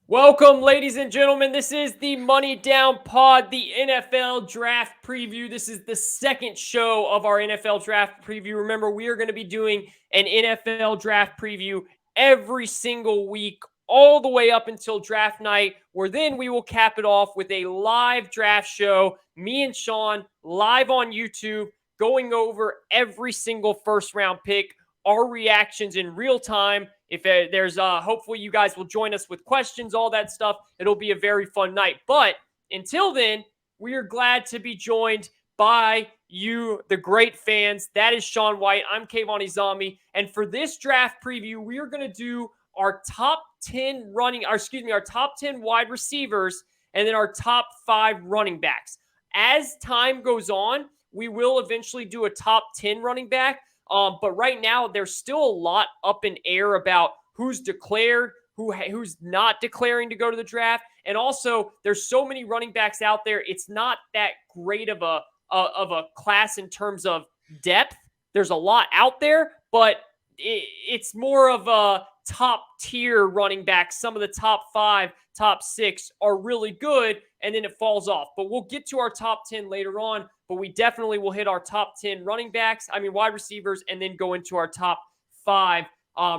Welcome, ladies and gentlemen. This is the Money Down Pod, the NFL Draft Preview. This is the second show of our NFL Draft Preview. Remember, we are going to be doing an NFL Draft Preview every single week, all the way up until draft night, where then we will cap it off with a live draft show. Me and Shawn live on YouTube, going over every single first-round pick, our reactions in real time. If there's hopefully you guys will join us with questions, all that stuff. It'll be a very fun night. But until then, we are glad to be joined by you, the great fans. That is Rashawn White. I'm Kayvon and Shawn. And for this draft preview, we are going to do our top 10 our top 10 wide receivers and then our top 5 running backs. As time goes on, we will eventually do a top 10 running back. But right now, there's still a lot up in air about who's declared, who's not declaring to go to the draft. And also, there's so many running backs out there. It's not that great of a class in terms of depth. There's a lot out there, but it's more of a top tier running back. Some of the top 5, top 6 are really good, and then it falls off. But we'll get to our top 10 later on. But we definitely will hit our top 10 wide receivers, and then go into our top 5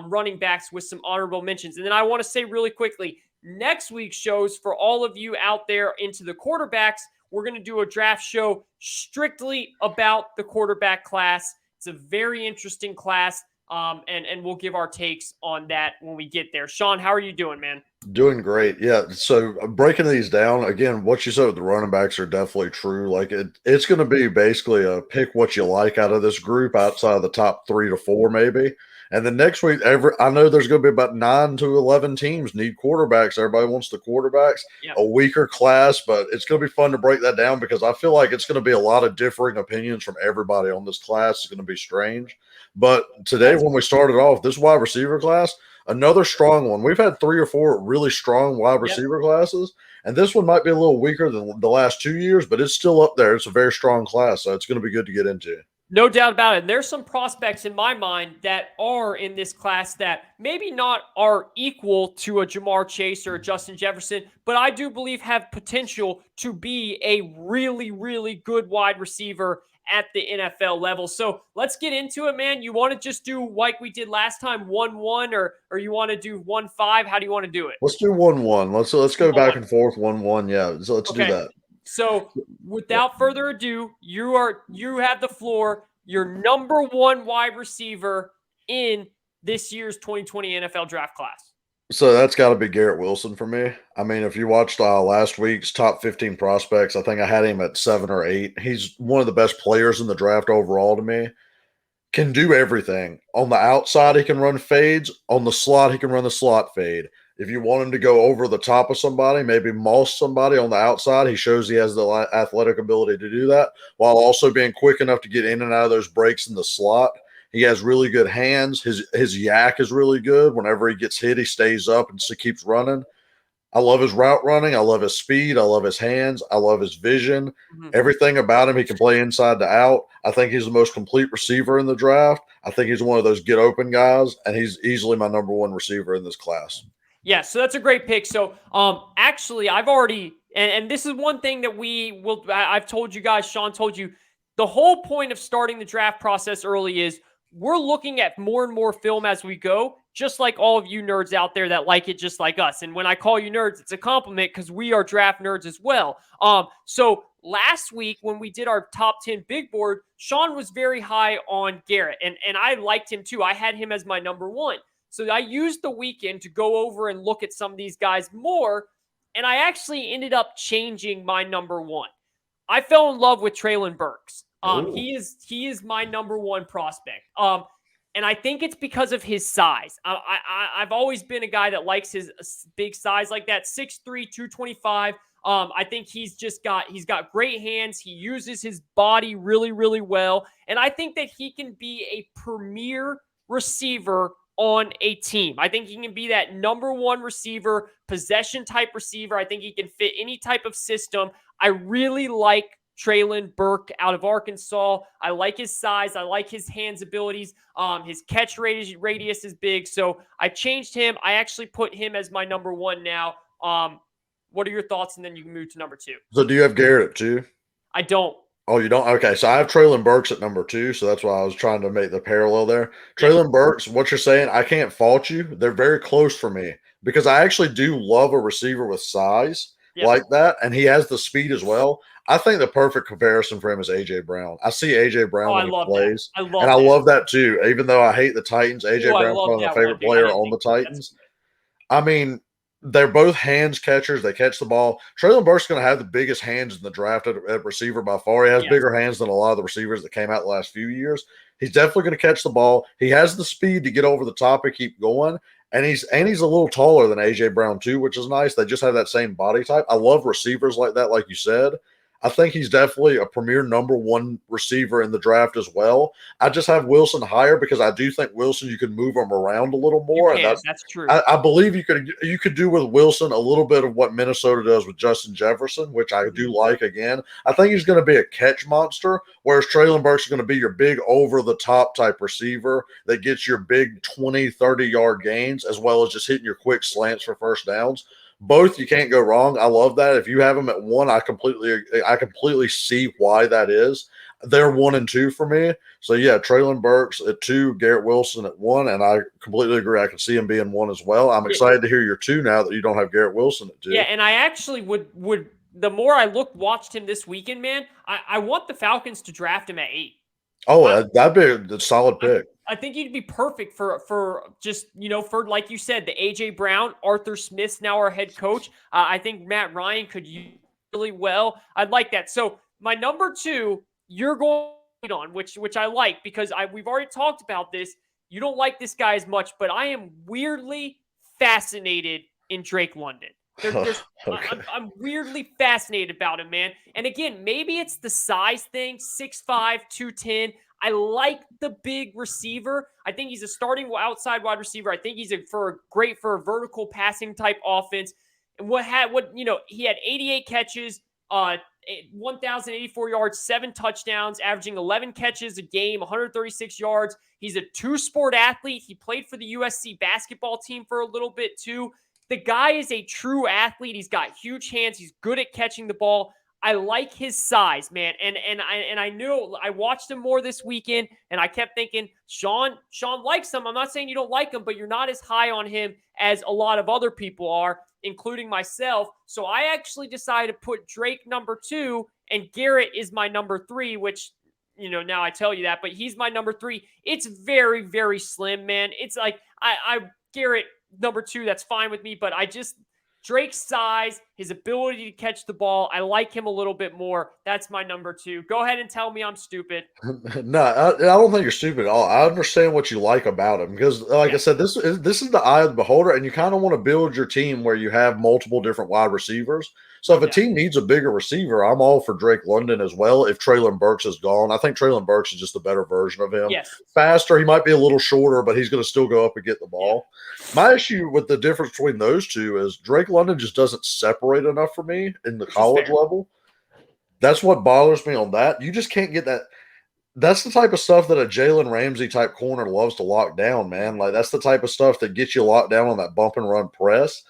running backs with some honorable mentions. And then I want to say really quickly, next week's shows for all of you out there into the quarterbacks, we're going to do a draft show strictly about the quarterback class. It's a very interesting class, and we'll give our takes on that when we get there. Shawn, how are you doing, man? Doing great. Yeah. So breaking these down again, what you said with the running backs are definitely true. Like it's going to be basically a pick what you like out of this group outside of the top 3 to 4, maybe. And then next week, I know there's going to be about 9 to 11 teams need quarterbacks. Everybody wants the quarterbacks, Yep. a weaker class, but it's going to be fun to break that down because I feel like it's going to be a lot of differing opinions from everybody on this class. It's going to be strange. But today, when we started off this wide receiver class, another strong one. We've had 3 or 4 really strong wide receiver classes, and this one might be a little weaker than the last 2 years, but it's still up there. It's a very strong class, so it's going to be good to get into. No doubt about it. And there's some prospects in my mind that are in this class that maybe not are equal to a Jamar Chase or a Justin Jefferson, but I do believe have potential to be a really, really good wide receiver at the NFL level. So let's get into it, man. You want to just do like we did last time, 1-1, or you want to do 1-5? How do you want to do it? Let's do 1-1. Let's go back and forth 1-1. Yeah, so let's do that. So without further ado, you have the floor. Your number 1 wide receiver in this year's 2020 NFL draft class. So that's got to be Garrett Wilson for me. I mean, if you watched last week's top 15 prospects, I think I had him at 7 or 8. He's one of the best players in the draft overall to me. Can do everything. On the outside, he can run fades. On the slot, he can run the slot fade. If you want him to go over the top of somebody, maybe moss somebody on the outside, he shows he has the athletic ability to do that while also being quick enough to get in and out of those breaks in the slot. He has really good hands. His yak is really good. Whenever he gets hit, he stays up and keeps running. I love his route running. I love his speed. I love his hands. I love his vision. Everything about him, he can play inside to out. I think he's the most complete receiver in the draft. I think he's one of those get open guys, and he's easily my number 1 receiver in this class. Yeah, so that's a great pick. So actually, I've already and this is one thing that I've told you guys, Shawn told you, the whole point of starting the draft process early is we're looking at more and more film as we go, just like all of you nerds out there that like it just like us. And when I call you nerds, it's a compliment because we are draft nerds as well. So last week when we did our top 10 big board, Shawn was very high on Garrett, and I liked him too. I had him as my number 1. So I used the weekend to go over and look at some of these guys more, and I actually ended up changing my number 1. I fell in love with Treylon Burks. He is my number 1 prospect. And I think it's because of his size. I've always been a guy that likes his big size like that, 6'3", 225. I think he's got great hands. He uses his body really, really well. And I think that he can be a premier receiver on a team. I think he can be that number 1 receiver, possession type receiver. I think he can fit any type of system. I really like Treylon Burks out of Arkansas. I like his size. I like his hands abilities. His catch radius is big. So I changed him. I actually put him as my number 1 now. What are your thoughts? And then you can move to number 2. So do you have Garrett at 2? I don't. Oh, you don't? Okay, so I have Treylon Burks at number 2, so that's why I was trying to make the parallel there. Yeah. Treylon Burks, what you're saying, I can't fault you. They're very close for me because I actually do love a receiver with size like that, and he has the speed as well. I think the perfect comparison for him is A.J. Brown. I see A.J. Brown when he plays, and I love that too. Even though I hate the Titans, A.J. Brown's one of my favorite player on the Titans. I mean, they're both hands catchers. They catch the ball. Treylon Burks is going to have the biggest hands in the draft at receiver by far. He has bigger hands than a lot of the receivers that came out the last few years. He's definitely going to catch the ball. He has the speed to get over the top and keep going. And he's a little taller than A.J. Brown too, which is nice. They just have that same body type. I love receivers like that, like you said. I think he's definitely a premier number 1 receiver in the draft as well. I just have Wilson higher because I do think Wilson, you can move him around a little more. And that's true. I believe you could do with Wilson a little bit of what Minnesota does with Justin Jefferson, which I do like again. I think he's going to be a catch monster, whereas Treylon Burks is going to be your big over-the-top type receiver that gets your big 20, 30-yard gains as well as just hitting your quick slants for first downs. Both, you can't go wrong. I love that. If you have them at 1, I completely see why that is. They're 1 and 2 for me. So yeah, Treylon Burks at 2, Garrett Wilson at 1, and I completely agree. I can see him being 1 as well. I'm excited to hear your 2 now that you don't have Garrett Wilson at 2. Yeah, and I actually would the more I watched him this weekend, man, I want the Falcons to draft him at 8. Oh, that'd be a solid pick. I think he'd be perfect for just, for, like you said, the A.J. Brown, Arthur Smith's now our head coach. I think Matt Ryan could use really well. I'd like that. So my number 2, you're going on, which I like because we've already talked about this. You don't like this guy as much, but I am weirdly fascinated in Drake London. Okay. I'm weirdly fascinated about him, man. And again, maybe it's the size thing, 6'5", 210. I like the big receiver. I think he's a starting outside wide receiver. I think he's great for a vertical passing type offense. And he had 88 catches, 1,084 yards, 7 touchdowns, averaging 11 catches a game, 136 yards. He's a 2-sport athlete. He played for the USC basketball team for a little bit too. The guy is a true athlete. He's got huge hands. He's good at catching the ball. I like his size, man. And I knew I watched him more this weekend, and I kept thinking, Shawn likes him. I'm not saying you don't like him, but you're not as high on him as a lot of other people are, including myself. So I actually decided to put Drake number 2, and Garrett is my number 3, which, now I tell you that, but he's my number 3. It's very, very slim, man. It's like Garrett number 2, that's fine with me, but Drake's size, his ability to catch the ball, I like him a little bit more. That's my number 2. Go ahead and tell me I'm stupid. No, I don't think you're stupid at all. I understand what you like about him because, like I said, this is the eye of the beholder, and you kind of want to build your team where you have multiple different wide receivers. So if a team needs a bigger receiver, I'm all for Drake London as well. If Treylon Burks is gone, I think Treylon Burks is just a better version of him. Yes. Faster, he might be a little shorter, but he's going to still go up and get the ball. Yeah. My issue with the difference between those two is Drake London just doesn't separate enough for me in the college level. That's what bothers me on that. You just can't get that. That's the type of stuff that a Jalen Ramsey type corner loves to lock down, man. Like that's the type of stuff that gets you locked down on that bump and run press.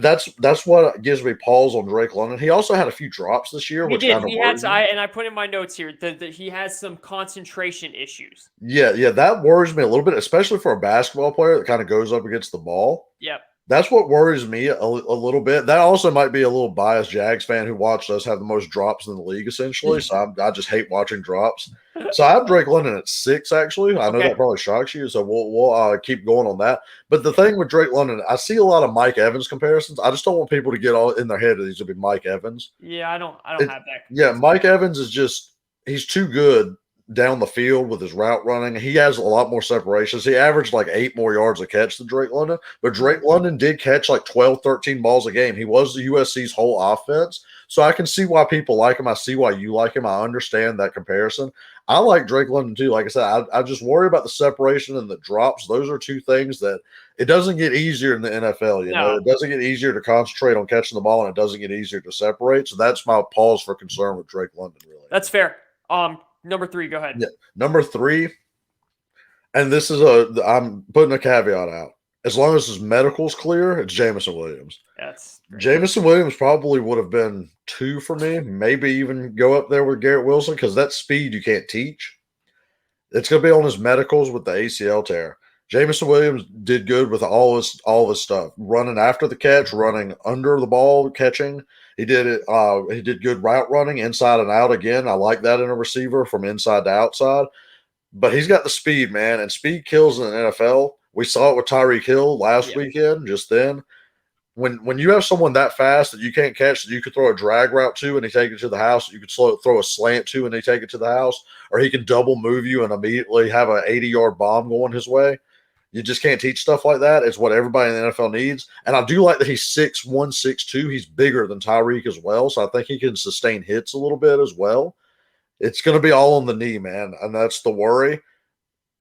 That's what gives me pause on Drake London. He also had a few drops this year, which kind of worries me. And I put in my notes here that he has some concentration issues. Yeah, that worries me a little bit, especially for a basketball player that kind of goes up against the ball. Yep. That's what worries me a little bit. That also might be a little biased Jags fan who watched us have the most drops in the league, essentially. So I just hate watching drops. So I have Drake London at 6, actually. I know that probably shocks you, so we'll keep going on that. But the thing with Drake London, I see a lot of Mike Evans comparisons. I just don't want people to get all in their head that he's going to be Mike Evans. Yeah, I don't have that. Yeah, Mike Evans is just – he's too good down the field with his route running. He has a lot more separations. He averaged like 8 more yards a catch than Drake London, but Drake London did catch like 12, 13 balls a game. He was the USC's whole offense. So I can see why people like him. I see why you like him. I understand that comparison. I like Drake London too. Like I said, I just worry about the separation and the drops. Those are two things that it doesn't get easier in the NFL. You know, it doesn't get easier to concentrate on catching the ball, and it doesn't get easier to separate. So that's my pause for concern with Drake London, really. That's fair. Number 3, go ahead. Yeah. Number 3, and this is I'm putting a caveat out. as long as his medical's clear, it's Jameson Williams. That's great. Jameson Williams probably would have been 2 for me, maybe even go up there with Garrett Wilson because that speed you can't teach. It's going to be on his medicals with the ACL tear. Jameson Williams did good with all his stuff, running after the catch, running under the ball, catching. He did it. He did good route running, inside and out. Again, I like that in a receiver from inside to outside. But he's got the speed, man, and speed kills in the NFL. We saw it with Tyreek Hill last weekend. Just then, when you have someone that fast that you can't catch, that you could throw a drag route to and he take it to the house, you could throw a slant to and they take it to the house, or he can double move you and immediately have an 80-yard bomb going his way. You just can't teach stuff like that. It's what everybody in the NFL needs. And I do like that he's 6'1", 6'2". He's bigger than Tyreek as well, so I think he can sustain hits a little bit as well. It's going to be all on the knee, man, and that's the worry.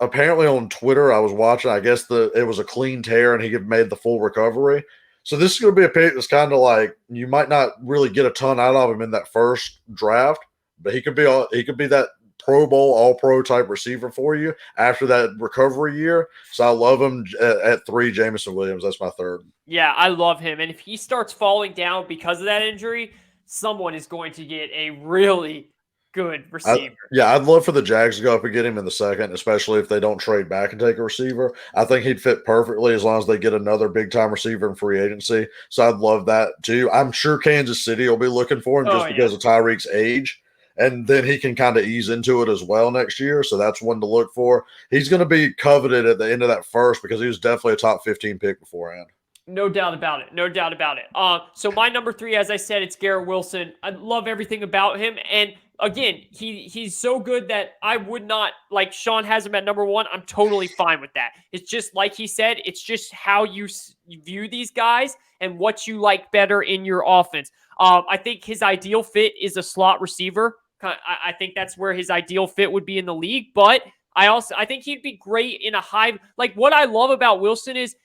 Apparently on Twitter, I was watching, I guess it was a clean tear and he had made the full recovery. So this is going to be a pick that's kind of like you might not really get a ton out of him in that first draft, but he could be that Pro Bowl, All-Pro type receiver for you after that recovery year. So I love him at 3, Jameson Williams. That's my 3rd. Yeah, I love him. And if he starts falling down because of that injury, someone is going to get a really good receiver. I'd love for the Jags to go up and get him in the 2nd, especially if they don't trade back and take a receiver. I think he'd fit perfectly as long as they get another big-time receiver in free agency. So I'd love that too. I'm sure Kansas City will be looking for him because of Tyreek's age. And then he can kind of ease into it as well next year. So that's one to look for. He's going to be coveted at the end of that first because he was definitely a top 15 pick beforehand. No doubt about it. No doubt about it. So my number 3, as I said, it's Garrett Wilson. I love everything about him. And again, he's so good that I would not, like Shawn has him at number 1. I'm totally fine with that. It's just like he said, it's just how you view these guys and what you like better in your offense. I think his ideal fit is a slot receiver. I think that's where his ideal fit would be in the league. But I think he'd be great in a high, like what I love about Wilson is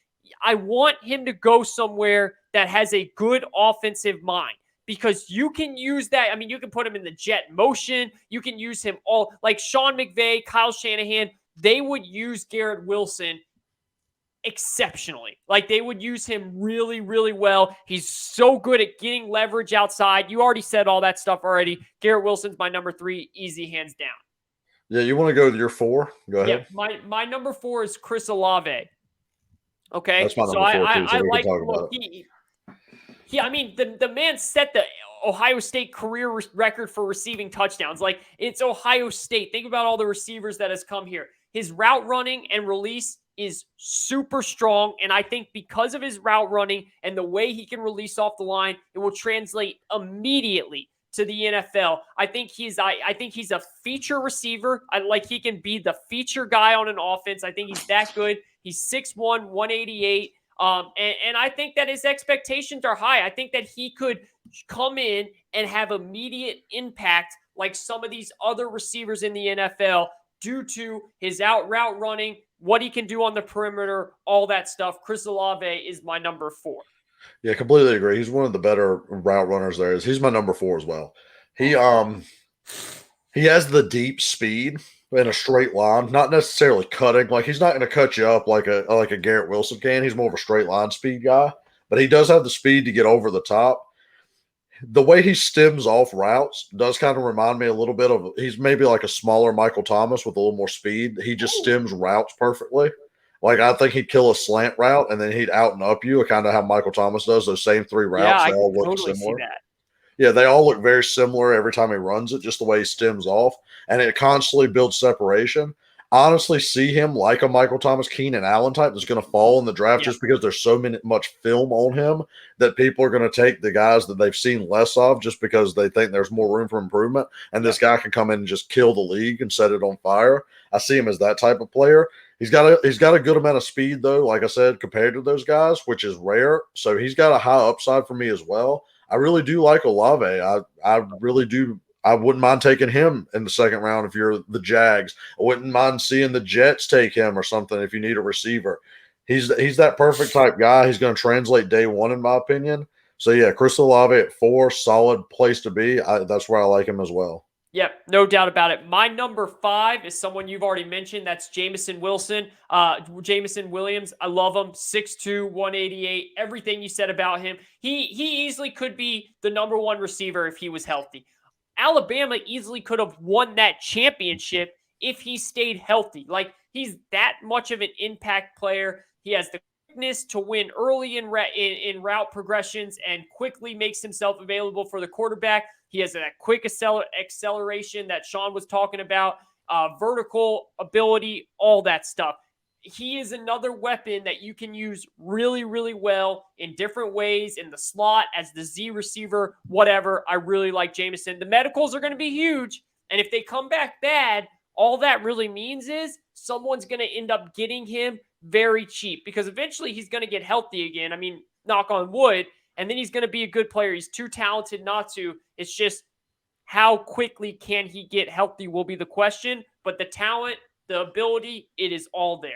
I want him to go somewhere that has a good offensive mind. Because you can use that. I mean, you can put him in the jet motion. You can use him all like Sean McVay, Kyle Shanahan. They would use Garrett Wilson exceptionally. Like they would use him really, really well. He's so good at getting leverage outside. You already said all that stuff already. Garrett Wilson's my number 3, easy, hands down. Yeah, you want to go with your 4? Go ahead. Yeah, my number 4 is Chris Olave. Okay, that's my number 4 too. So I like I mean, the man set the Ohio State career record for receiving touchdowns. Like, it's Ohio State. Think about all the receivers that has come here. His route running and release is super strong, and I think because of his route running and the way he can release off the line, it will translate immediately to the NFL. I think he's a feature receiver. He can be the feature guy on an offense. I think he's that good. He's 6'1", 188. And I think that his expectations are high. I think that he could come in and have immediate impact like some of these other receivers in the NFL due to his route running, what he can do on the perimeter, all that stuff. Chris Olave is my number 4. Yeah, completely agree. He's one of the better route runners there is. He's my number 4 as well. He has the deep speed in a straight line, not necessarily cutting. Like he's not going to cut you up like a Garrett Wilson can. He's more of a straight line speed guy, but he does have the speed to get over the top. The way he stems off routes does kind of remind me a little bit of he's maybe like a smaller Michael Thomas with a little more speed. He just stems routes perfectly. Like I think he'd kill a slant route and then he'd out and up you, kind of how Michael Thomas does those same 3 routes. Yeah, they all look totally similar. See that. Yeah, they all look very similar every time he runs it, just the way he stems off, and it constantly builds separation. Honestly, see him like a Michael Thomas, Keenan Allen type that's going to fall in the draft just because there's so much film on him that people are going to take the guys that they've seen less of just because they think there's more room for improvement, and this guy can come in and just kill the league and set it on fire. I see him as that type of player. He's got a good amount of speed, though, like I said, compared to those guys, which is rare. So he's got a high upside for me as well. I really do like Olave. I really do. I wouldn't mind taking him in the 2nd round if you're the Jags. I wouldn't mind seeing the Jets take him or something if you need a receiver. He's that perfect type guy. He's going to translate day 1, in my opinion. So, yeah, Chris Olave at 4, solid place to be. That's where I like him as well. Yep, no doubt about it. My number 5 is someone you've already mentioned. That's Jameson Wilson. Jameson Williams. I love him. 6'2", 188. Everything you said about him. He easily could be the number 1 receiver if he was healthy. Alabama easily could have won that championship if he stayed healthy. Like, he's that much of an impact player. He has the quickness to win early in route progressions and quickly makes himself available for the quarterback. He has that quick acceleration that Shawn was talking about, vertical ability, all that stuff. He is another weapon that you can use really, really well in different ways, in the slot, as the Z receiver, whatever. I really like Jameson. The medicals are going to be huge, and if they come back bad, all that really means is someone's going to end up getting him very cheap, because eventually he's going to get healthy again. I mean, knock on wood, and then he's going to be a good player. He's too talented not to. It's just how quickly can he get healthy will be the question. But the talent, the ability, it is all there.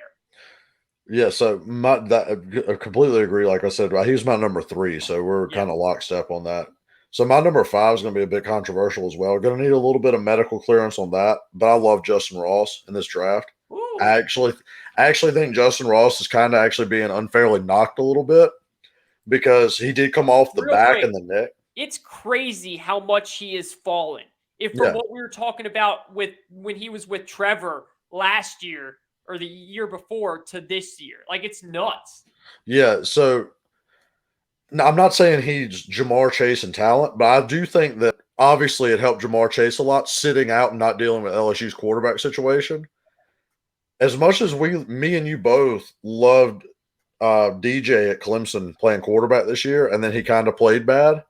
Yeah, so I completely agree. Like I said, he was my number 3, so we're kind of lockstep on that. So my number 5 is going to be a bit controversial as well. Going to need a little bit of medical clearance on that, but I love Justin Ross in this draft. Ooh. I actually think Justin Ross is kind of actually being unfairly knocked a little bit, because he did come off the back and the neck. It's crazy how much he has fallen. From what we were talking about with when he was with Trevor last year or the year before to this year. Like, it's nuts. Yeah, so I'm not saying he's Jamar Chase in talent, but I do think that obviously it helped Jamar Chase a lot sitting out and not dealing with LSU's quarterback situation. As much as me and you both loved DJ at Clemson playing quarterback this year, and then he kind of played bad.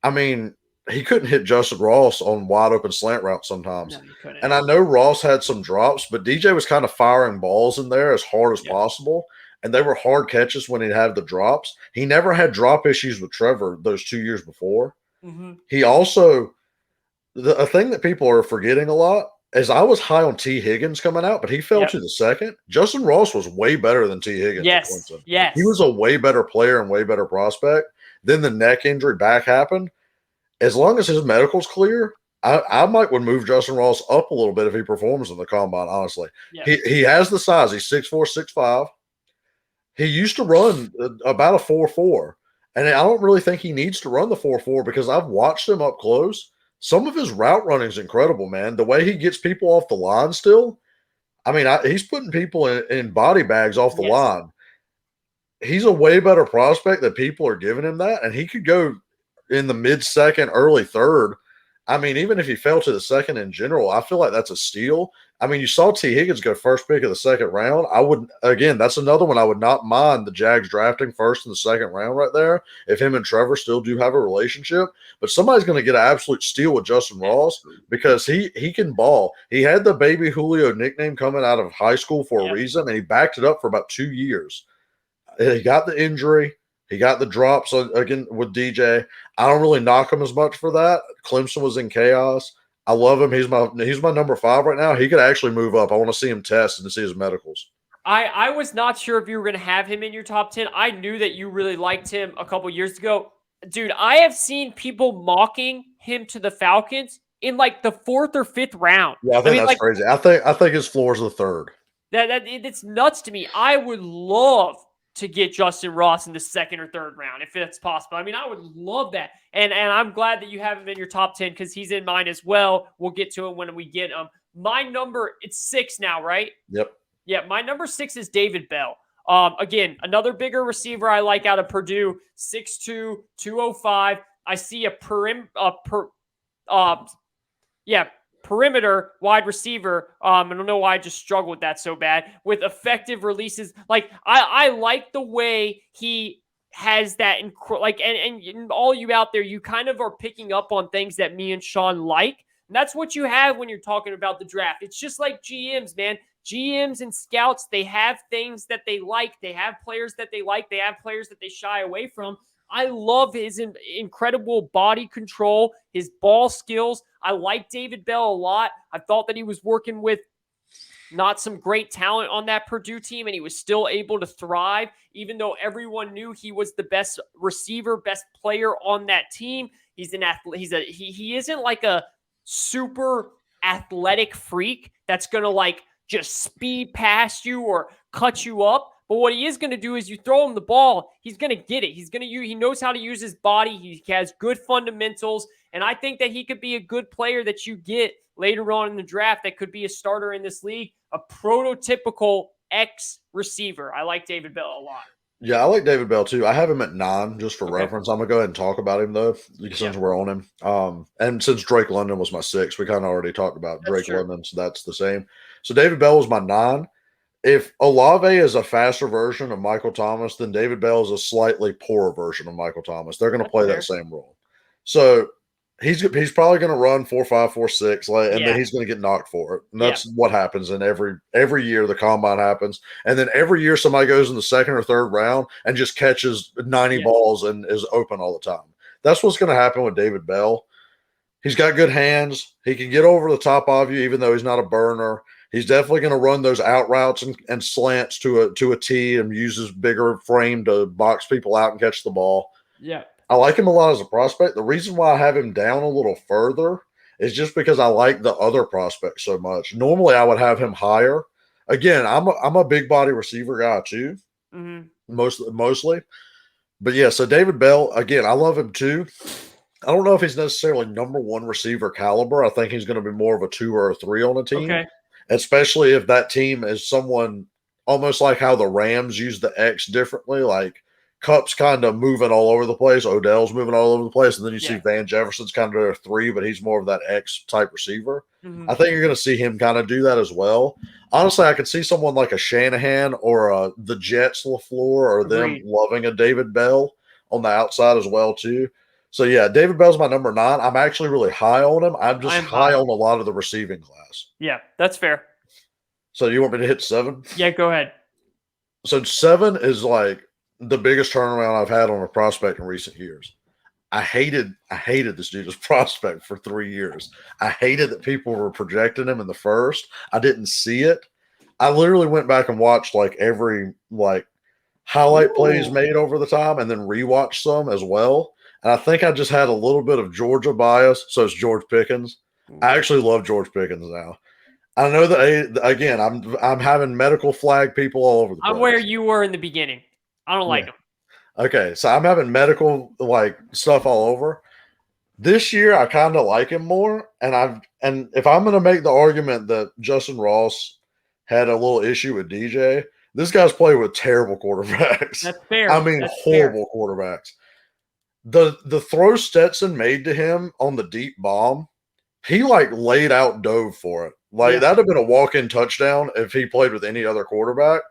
I mean, he couldn't hit Justin Ross on wide open slant routes sometimes. No, he couldn't. And I know Ross had some drops, but DJ was kind of firing balls in there as hard as possible. And they were hard catches when he'd have the drops. He never had drop issues with Trevor those 2 years before. Mm-hmm. He also, a thing that people are forgetting a lot, as I was high on T. Higgins coming out, but he fell to the second. Justin Ross was way better than T. Higgins at Clemson. Yes. He was a way better player and way better prospect. Then the neck injury back happened. As long as his medical's clear, I might would move Justin Ross up a little bit if he performs in the combine, honestly. Yeah. He has the size. He's 6'4", 6'5". He used to run about a 4.4. And I don't really think he needs to run the 4.4 because I've watched him up close. Some of his route running is incredible, man. The way he gets people off the line still. I mean, he's putting people in body bags off the line. He's a way better prospect that people are giving him that. And he could go in the mid-second, early third. I mean, even if he fell to the second in general, I feel like that's a steal. I mean, you saw T. Higgins go first pick of the second round. That's another one I would not mind the Jags drafting first in the second round right there if him and Trevor still do have a relationship. But somebody's going to get an absolute steal with Justin Ross because he can ball. He had the Baby Julio nickname coming out of high school for a reason, and he backed it up for about 2 years. He got the injury. He got the drops again with DJ. I don't really knock him as much for that. Clemson was in chaos. I love him. He's my number 5 right now. He could actually move up. I want to see him test and to see his medicals. I was not sure if you were going to have him in your top 10. I knew that you really liked him a couple years ago. Dude, I have seen people mocking him to the Falcons in like the 4th or 5th round. Yeah, I think that's crazy. I think his floor is the 3rd. It's nuts to me. I would love to get Justin Ross in the 2nd or 3rd round, if it's possible. I mean, I would love that. And I'm glad that you have him in your top 10 because he's in mine as well. We'll get to him when we get him. My number, it's 6 now, right? Yep. Yeah, my number 6 is David Bell. Again, another bigger receiver I like out of Purdue, 6'2", 205. I see a perimeter wide receiver. I don't know why I just struggled with that so bad. With effective releases, like I like the way he has that. And all you out there, you kind of are picking up on things that me and Shawn like. And that's what you have when you're talking about the draft. It's just like GMs, man. GMs and scouts, they have things that they like. They have players that they like. They have players that they shy away from. I love his incredible body control, his ball skills. I like David Bell a lot. I thought that he was working with not some great talent on that Purdue team, and he was still able to thrive, even though everyone knew he was the best receiver, best player on that team. He's an athlete. He isn't like a super athletic freak that's going to like just speed past you or cut you up. But what he is going to do is you throw him the ball, he's going to get it. He knows how to use his body. He has good fundamentals. And I think that he could be a good player that you get later on in the draft that could be a starter in this league, a prototypical X receiver. I like David Bell a lot. Yeah, I like David Bell too. I have him at 9 just for Okay. reference. I'm gonna go ahead and talk about him though, since we're on him. And since Drake London was my 6, we kind of already talked about Drake London, so that's the same. So David Bell was my 9. If Alave is a faster version of Michael Thomas, then David Bell is a slightly poorer version of Michael Thomas. They're going to play that same role. So he's probably going to run 4.5, 4.6, and then he's going to get knocked for it. And that's what happens in every year the combine happens. And then every year somebody goes in the 2nd or 3rd round and just catches 90 balls and is open all the time. That's what's going to happen with David Bell. He's got good hands. He can get over the top of you, even though he's not a burner. He's definitely going to run those out routes and slants to a T and use his bigger frame to box people out and catch the ball. Yeah. I like him a lot as a prospect. The reason why I have him down a little further is just because I like the other prospects so much. Normally I would have him higher. Again, I'm a big body receiver guy too, mostly. But yeah, so David Bell, again, I love him too. I don't know if he's necessarily number 1 receiver caliber. I think he's going to be more of a 2 or a 3 on a team. Okay. Especially if that team is someone almost like how the Rams use the X differently. Like Kupp's kind of moving all over the place. Odell's moving all over the place. And then you see Van Jefferson's kind of a 3, but he's more of that X type receiver. I think you're going to see him kind of do that as well. Honestly, I could see someone like a Shanahan or the Jets LaFleur or them loving a David Bell on the outside as well too. So, yeah, David Bell's my number 9. I'm actually really high on him. I'm high on a lot of the receiving class. Yeah, that's fair. So you want me to hit 7? Yeah, go ahead. So 7 is like the biggest turnaround I've had on a prospect in recent years. I hated this dude as prospect for 3 years. I hated that people were projecting him in the first. I didn't see it. I literally went back and watched like every highlight plays made over the time and then rewatched some as well. And I think I just had a little bit of Georgia bias, so it's George Pickens. I actually love George Pickens now. I know that, again, I'm having medical flag people all over the place. I'm where you were in the beginning. I don't like him. Okay, so I'm having medical stuff all over. This year, I kind of like him more, and if I'm going to make the argument that Justin Ross had a little issue with DJ, this guy's played with terrible quarterbacks. That's fair. I mean, horrible quarterbacks. The throw Stetson made to him on the deep bomb, he laid out dove for it. That'd have been a walk-in touchdown if he played with any other quarterback.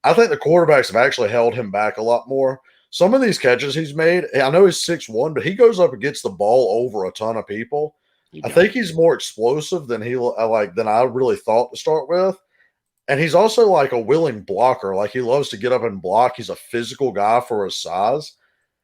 I think the quarterbacks have actually held him back a lot more. Some of these catches he's made, I know he's 6'1", but he goes up and gets the ball over a ton of people. I think he's more explosive than than I really thought to start with. And he's also a willing blocker. He loves to get up and block. He's a physical guy for his size.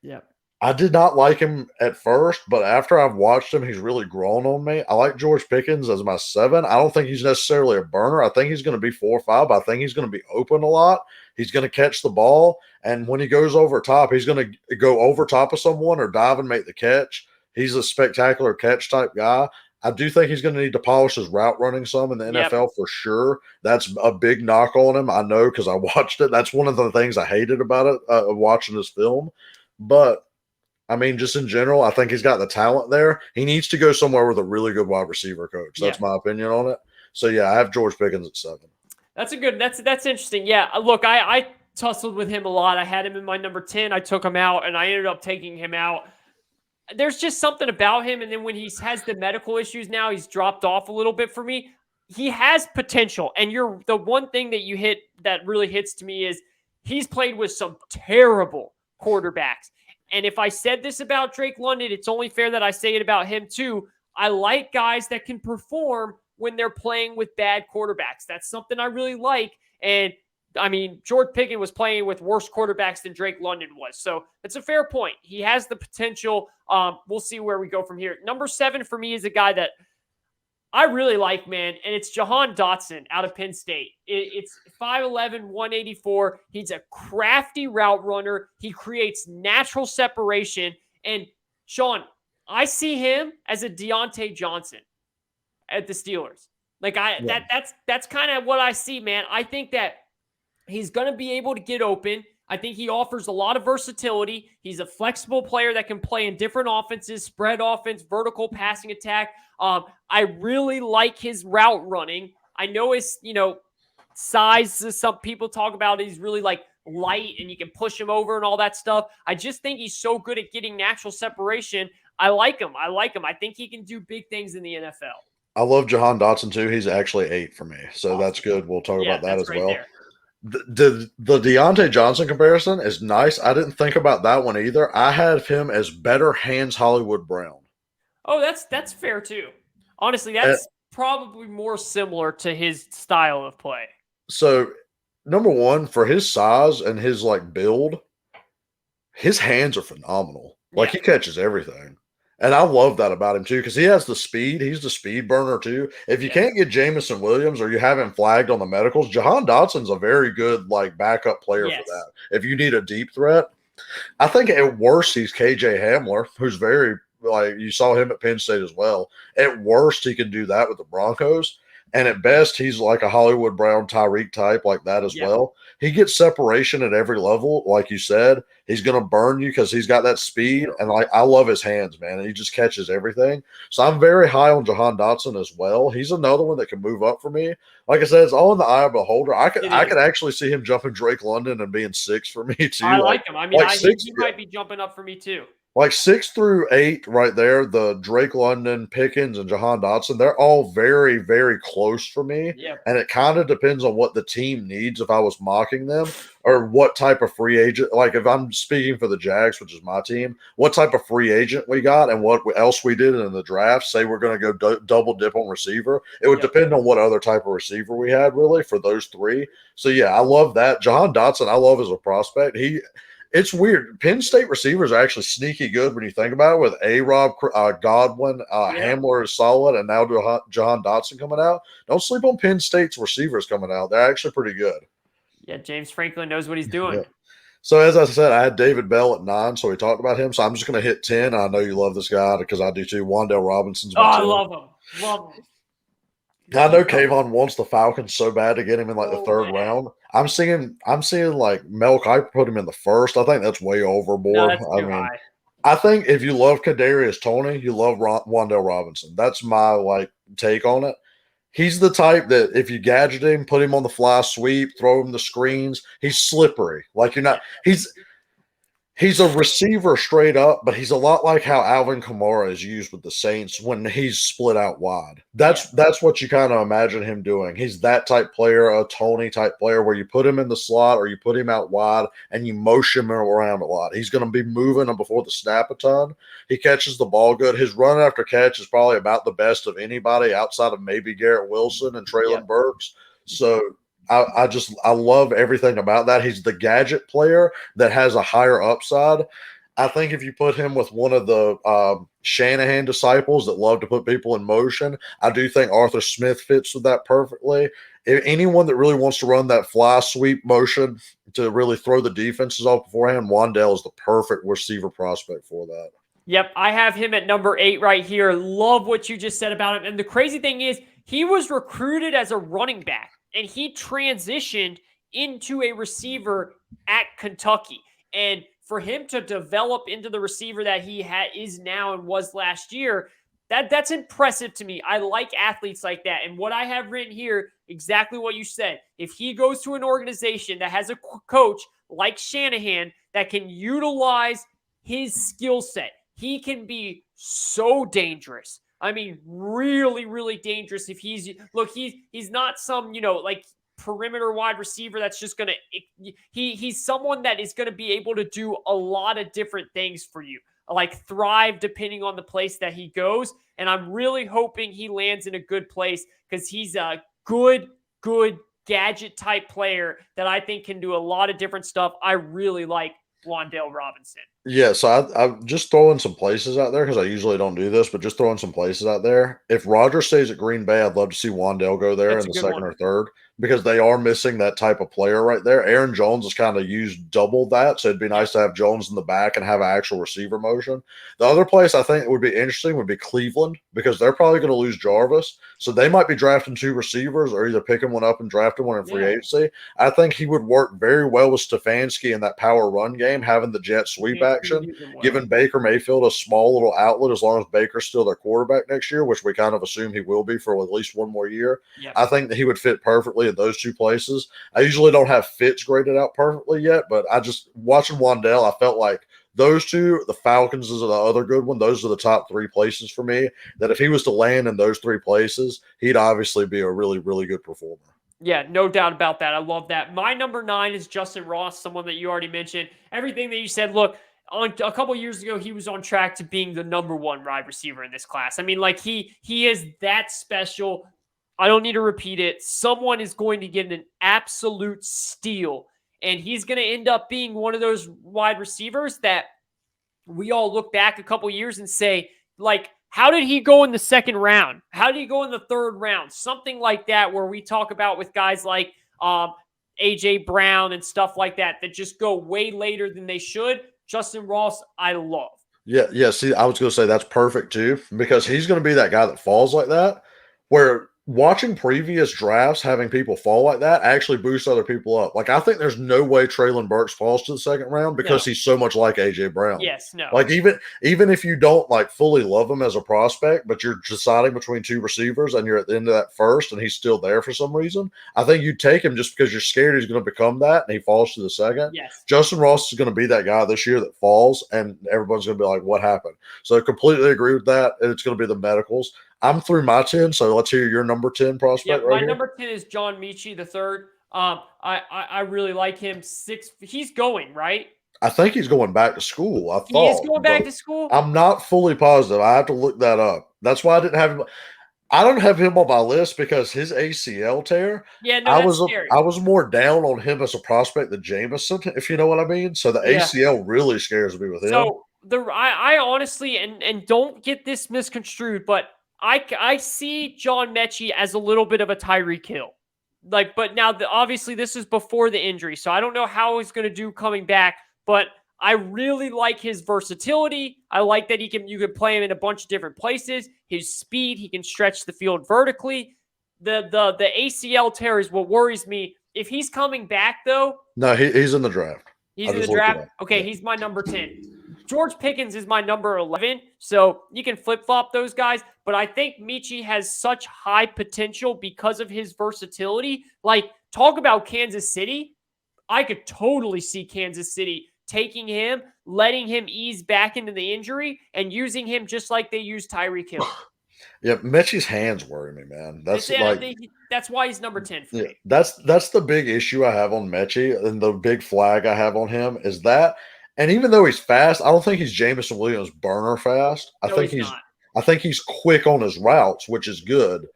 Yeah. I did not like him at first, but after I've watched him, he's really grown on me. I like George Pickens as my 7. I don't think he's necessarily a burner. I think he's going to be 4 or 5. I think he's going to be open a lot. He's going to catch the ball, and when he goes over top, he's going to go over top of someone or dive and make the catch. He's a spectacular catch type guy. I do think he's going to need to polish his route running some in the NFL for sure. That's a big knock on him. I know because I watched it. That's one of the things I hated about it, watching this film. But I mean, just in general, I think he's got the talent there. He needs to go somewhere with a really good wide receiver coach. That's my opinion on it. So, yeah, I have George Pickens at 7. That's interesting. Yeah, look, I tussled with him a lot. I had him in my number 10. I took him out, and I ended up taking him out. There's just something about him, and then when he has the medical issues now, he's dropped off a little bit for me. He has potential, and the one thing that you hit that really hits to me is he's played with some terrible quarterbacks. And if I said this about Drake London, it's only fair that I say it about him too. I like guys that can perform when they're playing with bad quarterbacks. That's something I really like. And I mean, George Pickens was playing with worse quarterbacks than Drake London was. So it's a fair point. He has the potential. We'll see where we go from here. Number 7 for me is a guy that I really like, man, and it's Johan Dotson out of Penn State. It's 5'11", 184. He's a crafty route runner. He creates natural separation. And, Shawn, I see him as a Deontay Johnson. at the Steelers. Like Yeah. that's kind of what I see, man. I think that he's going to be able to get open. I think he offers a lot of versatility. He's a flexible player that can play in different offenses, spread offense, vertical passing attack. I really like his route running. I know his, size. Some people talk about he's really like light and you can push him over and all that stuff. I just think he's so good at getting natural separation. I like him. I think he can do big things in the NFL. I love Johan Dotson too. He's actually 8 for me, so Awesome. that's good. We'll talk about that that's as right well. There. The Deontay Johnson comparison is nice. I didn't think about that one either. I have him as better hands Hollywood Brown. Oh, that's fair too. Honestly, that's probably more similar to his style of play. So, number one, for his size and his build, his hands are phenomenal. Like he catches everything. And I love that about him too, because he has the speed. He's the speed burner too. If you can't get Jamison Williams or you haven't flagged on the medicals, Johan Dotson's a very good backup player for that. If you need a deep threat, I think at worst he's KJ Hamler, who's very you saw him at Penn State as well. At worst, he can do that with the Broncos. And at best, he's like a Hollywood Brown Tyreek type like that as well. He gets separation at every level. Like you said, he's going to burn you because he's got that speed. And I love his hands, man. And he just catches everything. So I'm very high on Johan Dotson as well. He's another one that can move up for me. Like I said, it's all in the eye of the beholder. I could actually see him jumping Drake London and being 6 for me too. I like him. I mean, he might be jumping up for me too. 6 through 8 right there, the Drake London, Pickens, and Johan Dotson, they're all very, very close for me. Yep. And it kind of depends on what the team needs if I was mocking them or what type of free agent. Like if I'm speaking for the Jags, which is my team, what type of free agent we got and what else we did in the draft. Say we're going to go double dip on receiver. It would depend on what other type of receiver we had really for those 3. So, yeah, I love that. Johan Dotson, I love as a prospect. It's weird. Penn State receivers are actually sneaky good when you think about it with A-Rob, Godwin, Hamler is solid, and now Johan Dotson coming out. Don't sleep on Penn State's receivers coming out. They're actually pretty good. Yeah, James Franklin knows what he's doing. Yeah. So, as I said, I had David Bell at 9, so we talked about him. So, I'm just going to hit 10. I know you love this guy because I do too. Wan'Dale Robinson's my 10. I love him. Love him. I know Kayvon wants the Falcons so bad to get him in the 3rd round. I'm seeing Mel Kiper put him in the 1st. I think that's way overboard. No, that's too high. I think if you love Kadarius Toney, you love Wan'Dale Robinson. That's my take on it. He's the type that if you gadget him, put him on the fly sweep, throw him the screens, he's slippery. He's a receiver straight up, but he's a lot like how Alvin Kamara is used with the Saints when he's split out wide. That's what you kind of imagine him doing. He's that type player, a Toney type player where you put him in the slot or you put him out wide and you motion him around a lot. He's going to be moving him before the snap a ton. He catches the ball good. His run after catch is probably about the best of anybody outside of maybe Garrett Wilson and Treylon Burks. So I love everything about that. He's the gadget player that has a higher upside. I think if you put him with one of the Shanahan disciples that love to put people in motion, I do think Arthur Smith fits with that perfectly. If anyone that really wants to run that fly sweep motion to really throw the defenses off beforehand, Wan'Dale is the perfect receiver prospect for that. Yep, I have him at number 8 right here. Love what you just said about him. And the crazy thing is he was recruited as a running back. And he transitioned into a receiver at Kentucky. And for him to develop into the receiver that he is now and was last year, that's impressive to me. I like athletes like that. And what I have written here, exactly what you said. If he goes to an organization that has a coach like Shanahan that can utilize his skill set, he can be so dangerous. I mean, really, really dangerous if he's not some, perimeter wide receiver that's just going to – he's someone that is going to be able to do a lot of different things for you, thrive depending on the place that he goes. And I'm really hoping he lands in a good place because he's a good gadget type player that I think can do a lot of different stuff. I really like Wan'Dale Robinson. Yeah, so I'm just throwing some places out there because I usually don't do this, but just throwing some places out there. If Rodgers stays at Green Bay, I'd love to see Wandale go there That's in a the good second one. or third because they are missing that type of player right there. Aaron Jones has kind of used double that, so it'd be Yeah. nice to have Jones in the back and have an actual receiver motion. The other place I think would be interesting would be Cleveland because they're probably going to lose Jarvis, so they might be drafting two receivers or either picking one up and drafting one in free Yeah. agency. I think he would work very well with Stefanski in that power run game, having the jet sweep action, giving Baker Mayfield a small little outlet as long as Baker's still their quarterback next year, which we kind of assume he will be for at least one more year. Yeah. I think that he would fit perfectly in those two places. I usually don't have fits graded out perfectly yet, but I just watching Wandale, I felt like those two, the Falcons is the other good one. Those are the top three places for me. That if he was to land in those three places, he'd obviously be a really, really good performer. Yeah, no doubt about that. I love that. My number 9 is Justin Ross, someone that you already mentioned. Everything that you said, look, a couple years ago, he was on track to being the number 1 wide receiver in this class. I mean, like he is that special. I don't need to repeat it. Someone is going to get an absolute steal, and he's going to end up being one of those wide receivers that we all look back a couple years and say, like, how did he go in the second round? How did he go in the third round? Something like that, where we talk about with guys like AJ Brown and stuff like that just go way later than they should. Justin Ross, I love. Yeah. See, I was going to say that's perfect too, because he's going to be that guy that falls like that, where watching previous drafts, having people fall like that actually boosts other people up. Like, I think there's no way Treylon Burks falls to the second round because he's so much like AJ Brown. Yes, no. Like, even if you don't like fully love him as a prospect, but you're deciding between two receivers and you're at the end of that first and he's still there for some reason, I think you take him just because you're scared he's going to become that and he falls to the second. Yes. Justin Ross is going to be that guy this year that falls and everybody's going to be like, what happened? So I completely agree with that. It's going to be the medicals. I'm through my 10, so let's hear your number 10 prospect My here. number 10 is John Mechie the third. I really like him. He's going, right? I think he's going back to school. I thought He is going back to school? I'm not fully positive. I have to look that up. That's why I didn't have him. I don't have him on my list because his ACL tear. Yeah, no, that's scary. I was more down on him as a prospect than Jameson, if you know what I mean. So the ACL really scares me with him. So I honestly and don't get this misconstrued, but I see John Mechie as a little bit of a Tyreek Hill. Like, but now obviously this is before the injury, so I don't know how he's going to do coming back, but I really like his versatility. I like that you can play him in a bunch of different places. His speed, he can stretch the field vertically. The ACL tear is what worries me. If he's coming back though, no, he's in the draft. He's in the draft. Okay, yeah. He's my number 10. George Pickens is my number 11. So you can flip-flop those guys. But I think Mechie has such high potential because of his versatility. Like, talk about Kansas City. I could totally see Kansas City taking him, letting him ease back into the injury, and using him just like they used Tyreek Hill. Yeah, Mechie's hands worry me, man. That's why he's number 10 for me. That's the big issue I have on Mechie, and the big flag I have on him is that. And even though he's fast, I don't think he's Jameson Williams burner fast. I think he's quick on his routes, which is good.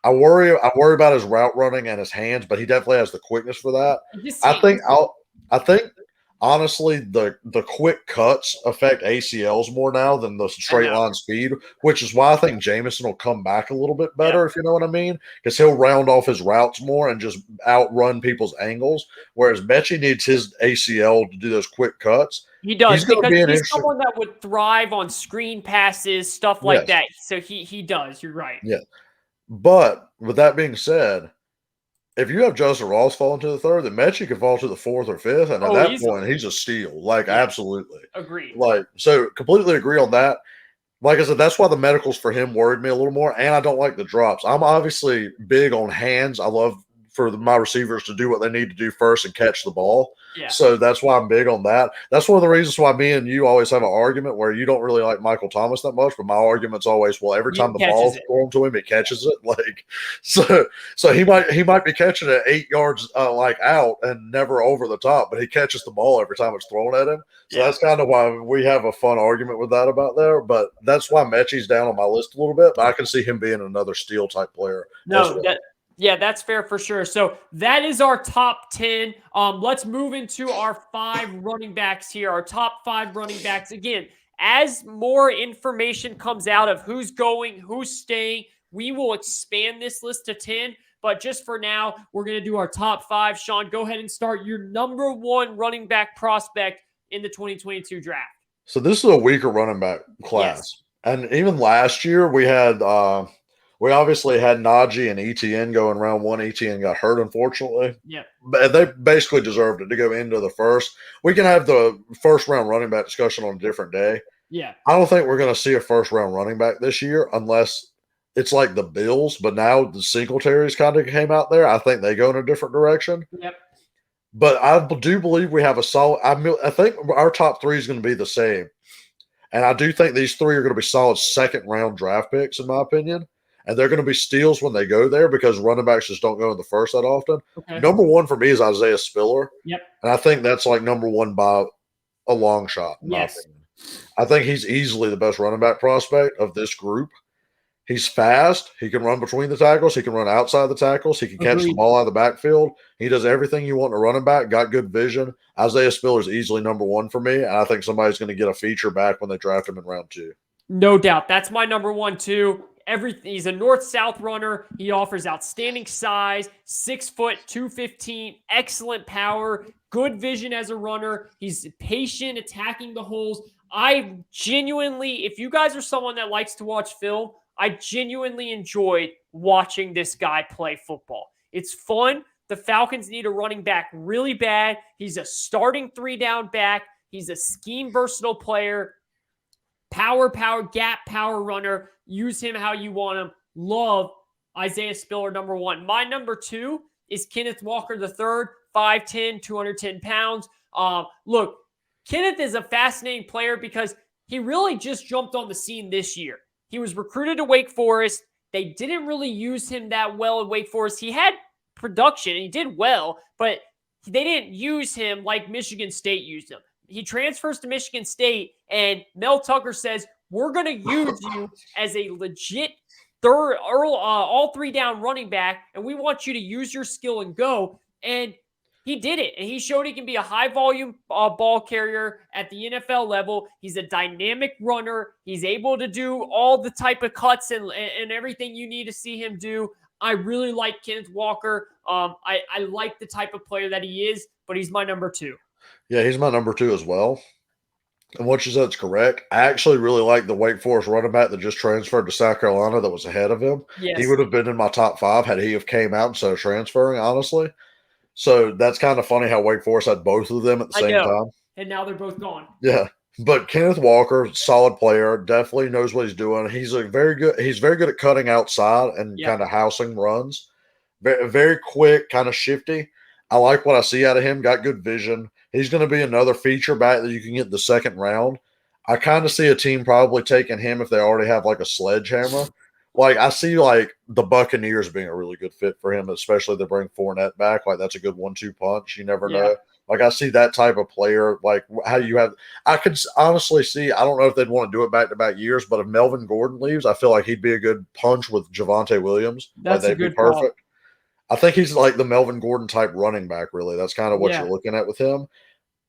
I worry about his route running and his hands, but he definitely has the quickness for that. I think honestly, the quick cuts affect ACLs more now than the straight line speed, which is why I think Jameson will come back a little bit better, if you know what I mean, because he'll round off his routes more and just outrun people's angles, whereas Mechie needs his ACL to do those quick cuts. He does, because he's someone that would thrive on screen passes, stuff like that. So he does. You're right. Yeah. But with that being said, if you have Justin Ross falling to the third, then Mechie can fall to the fourth or fifth, and at that point, he's a steal. Like, absolutely. Agreed. Like, so completely agree on that. Like I said, that's why the medicals for him worried me a little more, and I don't like the drops. I'm obviously big on hands. I love for my receivers to do what they need to do first and catch the ball. Yeah. So that's why I'm big on that. That's one of the reasons why me and you always have an argument where you don't really like Michael Thomas that much, but my argument's always, well, every time the ball's thrown to him, he catches it. Like, so he might be catching it 8 yards like out and never over the top, but he catches the ball every time it's thrown at him. So that's kind of why we have a fun argument with that about there. But that's why Mechie's down on my list a little bit. But I can see him being another steal type player. No, Yeah, that's fair for sure. So that is our top 10. Let's move into our 5 running backs here. Our top 5 running backs. Again, as more information comes out of who's going, who's staying, we will expand this list to 10. But just for now, we're going to do our top 5. Shawn, go ahead and start your number 1 running back prospect in the 2022 draft. So this is a weaker running back class. Yes. And even last year we had we obviously had Najee and ETN going round 1. ETN got hurt, unfortunately. Yep. But they basically deserved it to go into the first. We can have the first round running back discussion on a different day. Yeah. I don't think we're going to see a first round running back this year unless it's like the Bills. But now the Singletaries kind of came out there. I think they go in a different direction. Yep. But I do believe we have a solid. I think our top 3 is going to be the same. And I do think these 3 are going to be solid second round draft picks, in my opinion. And they're going to be steals when they go there because running backs just don't go in the first that often. Okay. Number 1 for me is Isaiah Spiller. Yep. And I think that's like number 1 by a long shot, in my Yes. opinion. I think he's easily the best running back prospect of this group. He's fast. He can run between the tackles. He can run outside the tackles. He can catch the Agreed. ball out of the backfield. He does everything you want in a running back. Got good vision. Isaiah Spiller is easily number 1 for me, and I think somebody's going to get a feature back when they draft him in round 2. No doubt. That's my number 1 too. He's a north-south runner. He offers outstanding size, 6 foot, 215, excellent power, good vision as a runner. He's patient, attacking the holes. I genuinely, if you guys are someone that likes to watch film, I genuinely enjoyed watching this guy play football. It's fun. The Falcons need a running back really bad. He's a starting 3-down back. He's a scheme versatile player. Power, gap, power runner. Use him how you want him. Love Isaiah Spiller, number 1. My number 2 is Kenneth Walker III, 5'10", 210 pounds. Look, Kenneth is a fascinating player because he really just jumped on the scene this year. He was recruited to Wake Forest. They didn't really use him that well at Wake Forest. He had production and he did well, but they didn't use him like Michigan State used him. He transfers to Michigan State, and Mel Tucker says, we're going to use you as a legit all 3-down running back, and we want you to use your skill and go. And he did it, and he showed he can be a high-volume ball carrier at the NFL level. He's a dynamic runner. He's able to do all the type of cuts and everything you need to see him do. I really like Kenneth Walker. I like the type of player that he is, but he's my number 2. Yeah, he's my number 2 as well. And what you said is correct. I actually really like the Wake Forest running back that just transferred to South Carolina that was ahead of him. Yes. He would have been in my top 5 had he have came out instead of transferring, honestly. So that's kind of funny how Wake Forest had both of them at the same time. And now they're both gone. Yeah. But Kenneth Walker, solid player, definitely knows what he's doing. He's very good at cutting outside and kind of housing runs. Very, very quick, kind of shifty. I like what I see out of him. Got good vision. He's going to be another feature back that you can get in the second round. I kind of see a team probably taking him if they already have like a sledgehammer. Like I see like the Buccaneers being a really good fit for him, especially if they bring Fournette back. Like that's a good 1-2 punch. You never know. Like I see that type of player, like how you have – I could honestly see – I don't know if they'd want to do it back-to-back years, but if Melvin Gordon leaves, I feel like he'd be a good punch with Javonte Williams. That's like, a good perfect. Call. I think he's like the Melvin Gordon type running back, really. That's kind of what you're looking at with him.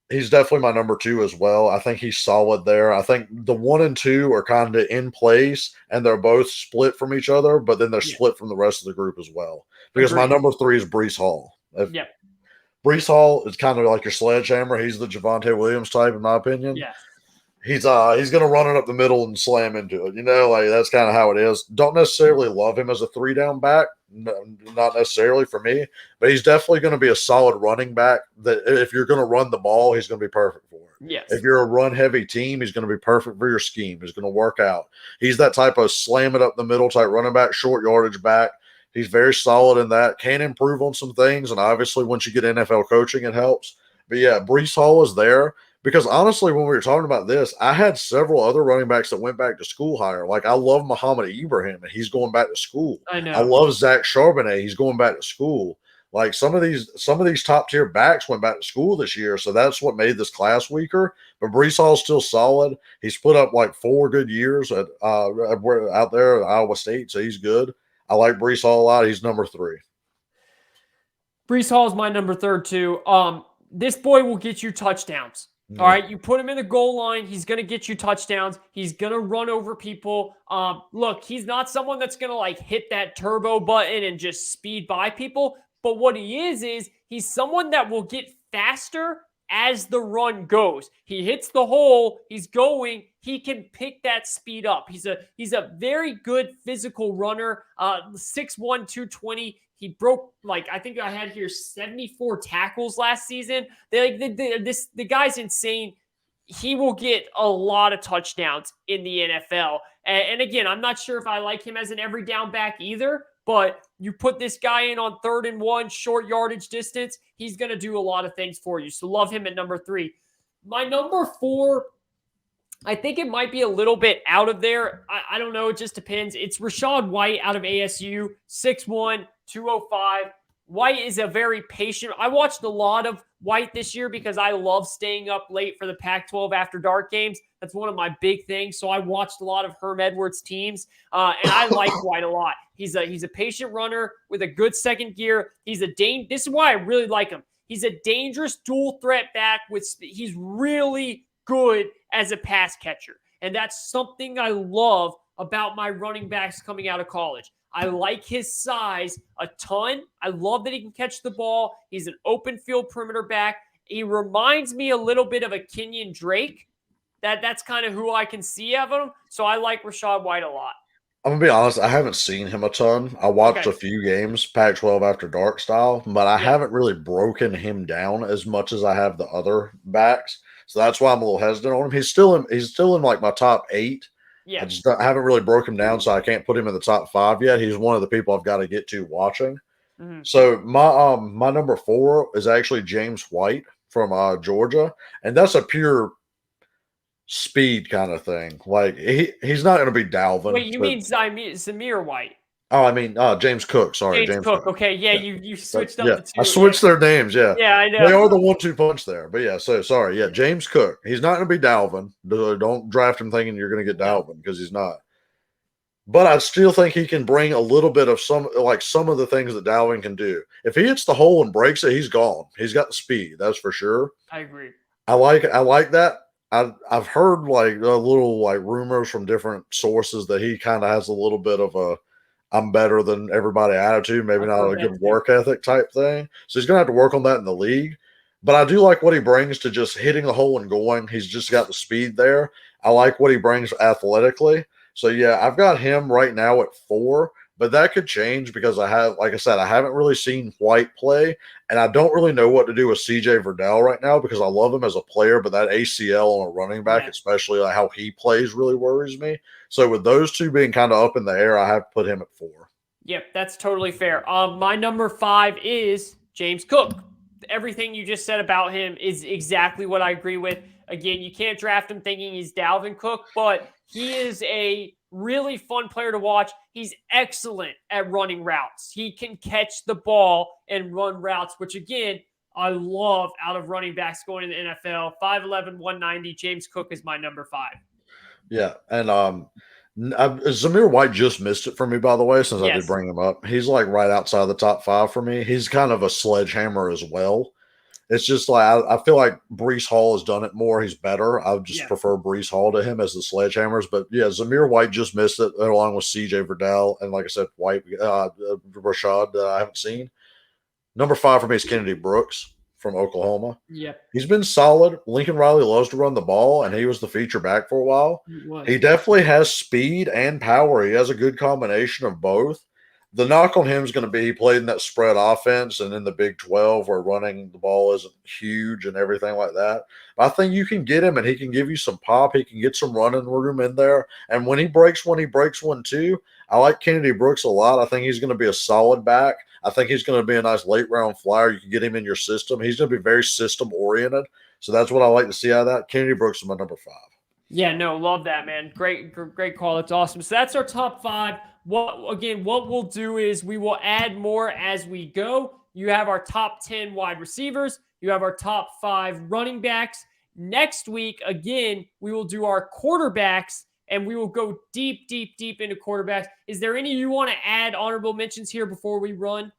He's definitely my number 2 as well. I think he's solid there. I think the 1 and 2 are kind of in place, and they're both split from each other, but then they're split from the rest of the group as well. Because my number 3 is Breece Hall. Breece Hall is kind of like your sledgehammer. He's the Javonte Williams type, in my opinion. Yeah. He's going to run it up the middle and slam into it. You know, like that's kind of how it is. Don't necessarily love him as a 3-down back. No, not necessarily for me, but he's definitely going to be a solid running back that if you're going to run the ball, he's going to be perfect for it. Yes. If you're a run-heavy team, he's going to be perfect for your scheme. He's going to work out. He's that type of slam it up the middle type running back, short yardage back. He's very solid in that. Can improve on some things, and obviously once you get NFL coaching, it helps. But yeah, Breece Hall is there. Because honestly, when we were talking about this, I had several other running backs that went back to school higher. Like I love Muhammad Ibrahim, and he's going back to school. I know. I love Zach Charbonnet. He's going back to school. Like some of these top tier backs went back to school this year, so that's what made this class weaker. But Breece Hall's still solid. He's put up like 4 good years out there at Iowa State, so he's good. I like Breece Hall a lot. He's number 3. Brees Hall is my number third too. This boy will get you touchdowns. All right, you put him in the goal line, he's going to get you touchdowns. He's going to run over people. Look, he's not someone that's going to like hit that turbo button and just speed by people. But what he is he's someone that will get faster as the run goes. He hits the hole, he's going, he can pick that speed up. He's a very good physical runner, 6'1", 220. He broke, like, I think I had here 74 tackles last season. The guy's insane. He will get a lot of touchdowns in the NFL. And again, I'm not sure if I like him as an every down back either, but you put this guy in on 3rd and 1, short yardage distance, he's going to do a lot of things for you. So love him at number 3. My number 4, I think it might be a little bit out of there. I don't know. It just depends. It's Rashawn White out of ASU, 6'1", 205. White is a very patient. I watched a lot of White this year because I love staying up late for the Pac-12 after dark games. That's one of my big things. So I watched a lot of Herm Edwards teams, and I like White a lot. He's a patient runner with a good second gear. This is why I really like him. He's a dangerous dual threat back. He's really good as a pass catcher. And that's something I love about my running backs coming out of college. I like his size a ton. I love that he can catch the ball. He's an open field perimeter back. He reminds me a little bit of a Kenyon Drake. That's kind of who I can see of him. So I like Rashawn White a lot. I'm going to be honest, I haven't seen him a ton. I watched a few games, Pac-12 after dark style, but I haven't really broken him down as much as I have the other backs. So that's why I'm a little hesitant on him. He's still in like my top 8. Yeah. I haven't really broke him down, so I can't put him in the top 5 yet. He's one of the people I've got to get to watching. Mm-hmm. So my number 4 is actually James White from Georgia, and that's a pure speed kind of thing. Like he's not going to be Dalvin. Wait, you mean Zamir White? Oh, I mean James Cook. Sorry, James Cook. Okay, yeah, you switched up the two. I switched their names. Yeah, I know. They are the 1-2 punch there. But yeah, so sorry. Yeah, James Cook. He's not going to be Dalvin. Don't draft him thinking you're going to get Dalvin because he's not. But I still think he can bring a little bit of some of the things that Dalvin can do. If he hits the hole and breaks it, he's gone. He's got the speed. That's for sure. I agree. I like that. I've heard like a little like rumors from different sources that he kind of has a little bit of a I'm better than everybody attitude, maybe not a good work ethic type thing. So he's going to have to work on that in the league. But I do like what he brings to just hitting the hole and going. He's just got the speed there. I like what he brings athletically. So, yeah, I've got him right now at 4, but that could change because I haven't really seen White play, and I don't really know what to do with CJ Verdell right now because I love him as a player, but that ACL on a running back, especially like how he plays, really worries me. So with those two being kind of up in the air, I have put him at 4. Yep, that's totally fair. My number 5 is James Cook. Everything you just said about him is exactly what I agree with. Again, you can't draft him thinking he's Dalvin Cook, but he is a really fun player to watch. He's excellent at running routes. He can catch the ball and run routes, which again, I love out of running backs going to the NFL. 5'11", 190. James Cook is my number 5. Yeah, and Zamir White just missed it for me, by the way, since I did bring him up. He's like right outside the top 5 for me. He's kind of a sledgehammer as well. It's just like I feel like Brees Hall has done it more. He's better. I would just prefer Brees Hall to him as the sledgehammers. But yeah, Zamir White just missed it along with CJ Verdell. And like I said, White, Rashad, I haven't seen. Number 5 for me is Kennedy Brooks from Oklahoma. Yep. He's been solid. Lincoln Riley loves to run the ball, and he was the feature back for a while. He definitely has speed and power. He has a good combination of both. The knock on him is going to be he played in that spread offense and in the Big 12 where running the ball isn't huge and everything like that. But I think you can get him and he can give you some pop. He can get some running room in there. And when he breaks one too. I like Kennedy Brooks a lot. I think he's going to be a solid back. I think he's going to be a nice late round flyer. You can get him in your system. He's going to be very system oriented. So that's what I like to see out of that. Kennedy Brooks is my number 5. Yeah, no, love that, man. Great call. That's awesome. So that's our top 5. What we'll do is we will add more as we go. You have our top 10 wide receivers. You have our top 5 running backs. Next week, again, we will do our quarterbacks, and we will go deep into quarterbacks. Is there any you want to add honorable mentions here before we run?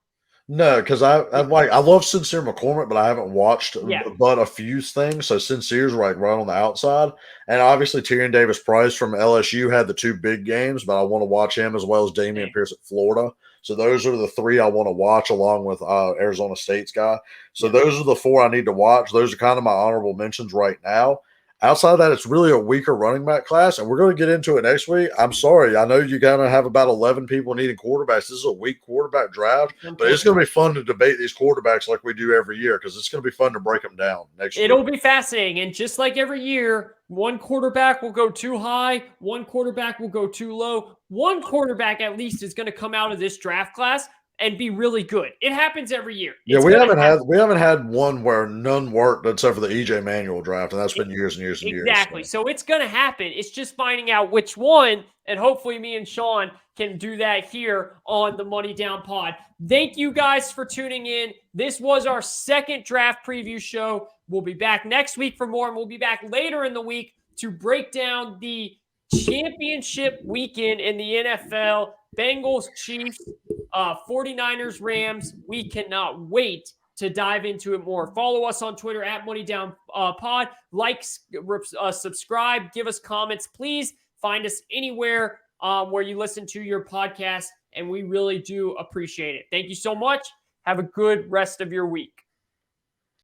No, because I love Sincere McCormick, but I haven't watched Yeah. but a few things. So Sincere's right on the outside, and obviously Tyrion Davis Price from LSU had the two big games, but I want to watch him as well as Damian Pierce at Florida. So those are the three I want to watch, along with Arizona State's guy. So those are the four I need to watch. Those are kind of my honorable mentions right now. Outside of that, it's really a weaker running back class, and we're going to get into it next week. I'm sorry. I know you kind of have about 11 people needing quarterbacks. This is a weak quarterback draft, but it's going to be fun to debate these quarterbacks like we do every year because it's going to be fun to break them down next year. It'll be fascinating. And just like every year, one quarterback will go too high, one quarterback will go too low. One quarterback at least is going to come out of this draft class and be really good. It happens every year. Yeah, we haven't had one where none worked except for the EJ Manuel draft, and that's been years and years and years. Exactly. So it's going to happen. It's just finding out which one, and hopefully me and Shawn can do that here on the Money Down Pod. Thank you guys for tuning in. This was our second draft preview show. We'll be back next week for more, and we'll be back later in the week to break down the championship weekend in the NFL. Bengals, Chiefs, 49ers, Rams. We cannot wait to dive into it more. Follow us on Twitter at MoneyDownPod. Like, subscribe, give us comments. Please find us anywhere where you listen to your podcast, and we really do appreciate it. Thank you so much. Have a good rest of your week.